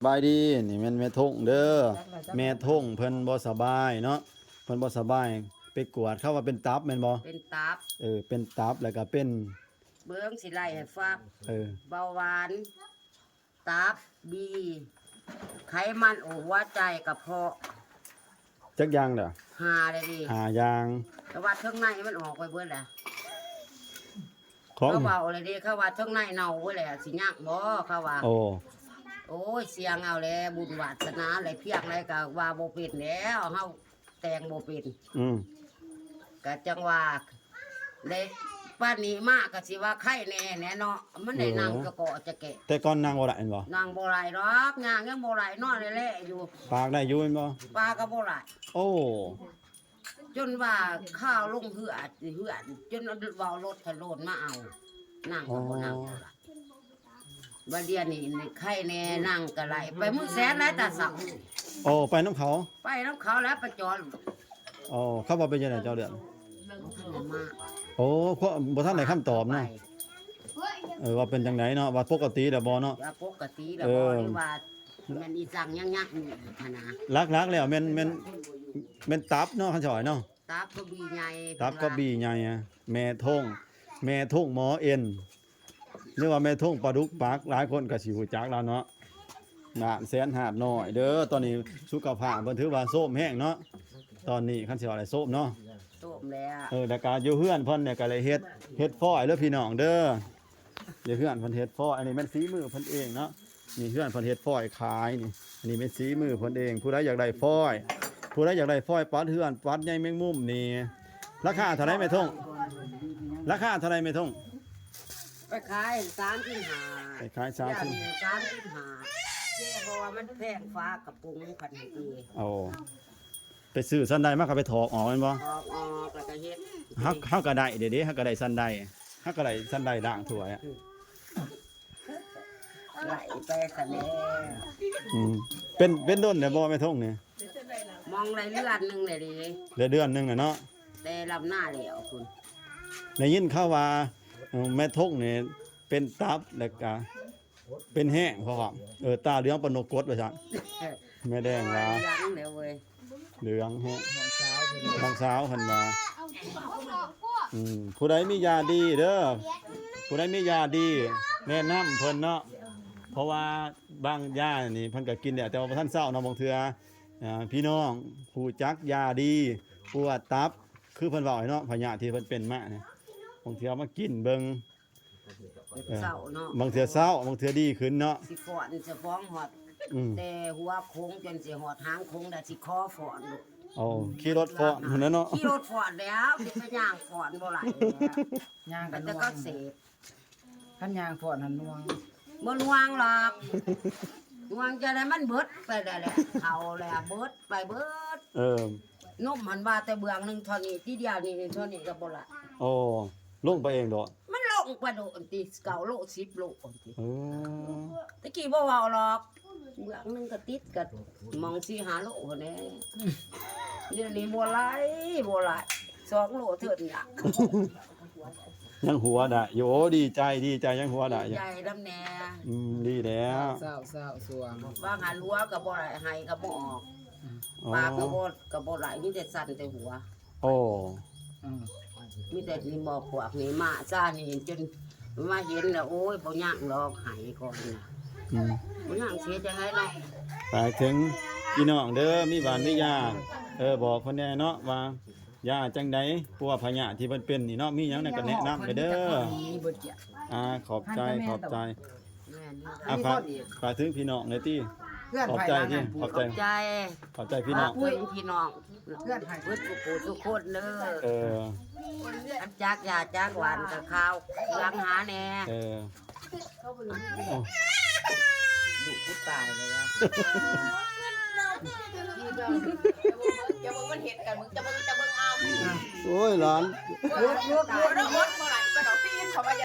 บายดีนี่แม่นแม่ทงเด้อแม่ทงเพิ่นบ่สบายเนาะเพิ่นบ่สบายไปกวดเขาว่าเป็นตับแม่นบ่เป็นตับเป็นตับแล้วก็เป็นเบิ้งสิไล่ให้ฟังเบาหวานตับบีไขมันหัวใจกระเพาะจักอย่างเด้อหาเลยดิหาอย่าง แต่ว่าข้างในมันออกไปเบิดแหละของเขาเบาเลยดิเขาว่าข้างในเน่าเบิดแหละสิยากบ่เขาว่าโอ้ยเสียงเอาแล้วบุญวาสนาอะไรเพียงอะไรก็ว่าบ่เป็นแล้วเฮาแต่งบ่เป็นก็จังว่าเลยป้านนี้มากก็สิว่าไข้แน่เนาะมันได้นั่งจะเกาะจะแกะแต่ก่อนนางบ่ได้แม่นบ่นางบ่ไหลดอกย่างยังบ่ไหลนอนแล่ๆอยู่ปากได้อยู่แม่นบ่ปลาก็บ่ไหลโอ้จนว่าข้าวลงเหือดจนเว้ารถทะโลนมาเอานั่งก็บ่นั่งบัดเดี๋ยวนี้ไข้แน่นั่งก็ไหลไปมื้อแสนหลายตาเสาโอ้ไปน้ำเขาแล้วไปจอดเขาบ่เป็นจังได๋เจ้าเดือนมาโอ้เพราะบ่ทันได้คำตอบเนาะว่าเป็นจังไดเนาะว่าปกติแล้วบ่เนาะว่าปกติแล้วบ่หรือว่ามันอีจังยักๆนี่หั่นนะลักๆแล้วแม่นตับเนาะคันสิว่าเนาะตับก็บีใหญ่ตับก็บีใหญ่แม่ทงหมอเอ็นเรียกว่าแม่ทงปลาดุกปักหลายคนก็สิฮู้จักแล้วเนาะน่ะแสนหาดน้อยเด้อตอนนี้สุขภาพเพิ่นถือว่าโซมแห้งเนาะตอนนี้คันสิว่าได้โซมเนาะโซมแล้วแล้วก็อยู่เฮือนเพิ่นเนี่ยก็เลยเฮ็ดฟ้อยเด้อพี่น้องเด้อเดี๋ยวเฮือนเพิ่นเฮ็ดฟ้อยอันนี้แม่นฝีมือเพิ่นเองเนาะนี่เฮือนเพิ่นเฮ็ดฟ้อยขายนี่อันนี้เป็นฝีมือเพิ่นเองผู้ใดอยากได้ฟ้อยปัดเฮือนปัดใหญ่แมงมุมนี่ราคาเท่าไหร่แม่ทงราคาเท่าไหร่แม่ทงไปขาย35ไปขาย35เจ๊เพราะว่ามันแพงฟ้ากระปุงพันปีไปซื้อสันใดมาก็ไปถอกออกแม่นบ่ถอกออกแล้วก็เฮ็ดเฮาก็ได้เด้ๆเฮาก็ได้สันใดเฮาก็ได้สันใดด่างถ้วยไหลไปซะแล้วเป็นด้นเนี่ยบ่แม่ทงนี่มองไรเดือนนึงเลยดิเดือนนึงน่ะเนาะแต่ลำหน้าแล้วคุณได้ยินข่าวว่าแม่ทงนี่เป็นตับแล้วก็เป็นแห้งเพราะว่าตาเหลืองปานนกกดว่าซั่นแม่แดงว่าเหลืองแล้วเว้ยเหลืองแห้งบางสาวเพิ่นว่าผู้ใดมียาดีเด้อผู้ใดมียาดีแนะนำเพิ่นเนาะเพราะว่าบางยานี่เพิ่นก็กินแล้วแต่ว่าบ่ทันเช้าเนาะบางเทื่อพี่น้องผู้จักยาดีปวดตับคือเพิ่นเว้าให้เนาะพยาธิที่เพิ่นเป็นมาเนี่ยบางเทื่อมากินเบิ่งเช้าเนาะบางเทื่อเช้าบางเทื่อดีขึ้นเนาะสิฟอนจะฟ้องฮอดแต่หัวโค้งจนสิฮอดหางโค้งได้สิคอฟอนขี่รถฟ้อนนั่นเนาะขี่รถฟอนแล้วสิไปย่างฟอนบ่ไหลย่างกันแต่ก็เสพคันย่างฟอนหันน่วงบ่น่วงหรอกน่วงจะได้มันเบิดไปได้แหละเฒ่าแล้วเบิดไปเบิดนมหันว่าแต่เบื้องนึงเท่านี้ทีเดียวนี่เท่านี้ก็บ่ละลงไปเองดอกมันลงไปโดนติ9โล10โลติตะกี้บ่เว้าหรอกเบื้องนึงก็ติดก็มอง4-5โลแน่เดี๋ยวนี้บ่ไหล2โลเถิดเนี่ยยังหัวได้โยดีใจยังหัวได้ใจดำแน่ดีแล้วเศร้าสวงว่าหันหัวก็บ่ไหลให้ก็บ่ออกปากก็บ่ไหลมีแต่สั่นแต่หัวมีแต่นี่บ่พวกนี่มาซ่านี่จนมาเห็นแล้วโอ้ยบ่ย่างหรอกให้ก่อนน่ะบ่ย่างเสียจังได๋เนาะไปถึงพี่น้องเด้อมีบ้านมียาบอกเพิ่นแน่เนาะว่ายาจังได๋พวกพยาธิที่เพิ่นเป็นนี่เนาะมีหยังนั่นก็แนะนำไปเด้อขอบใจฝากถึงพี่น้องหน่อยติขอบใจพี่ขอบใจพี่น้องเพื่อนให้เพิ่นทุกคนเด้ออันจักยาจักหวานกับข้าวล้างหาแน่ลูกผู้ตายเลยอ่ะจะมึงมันเห็ดกันมึงจะมึงเอาโอ้ยหลานรถเมื่อไหร่ไปต่อพี่เขา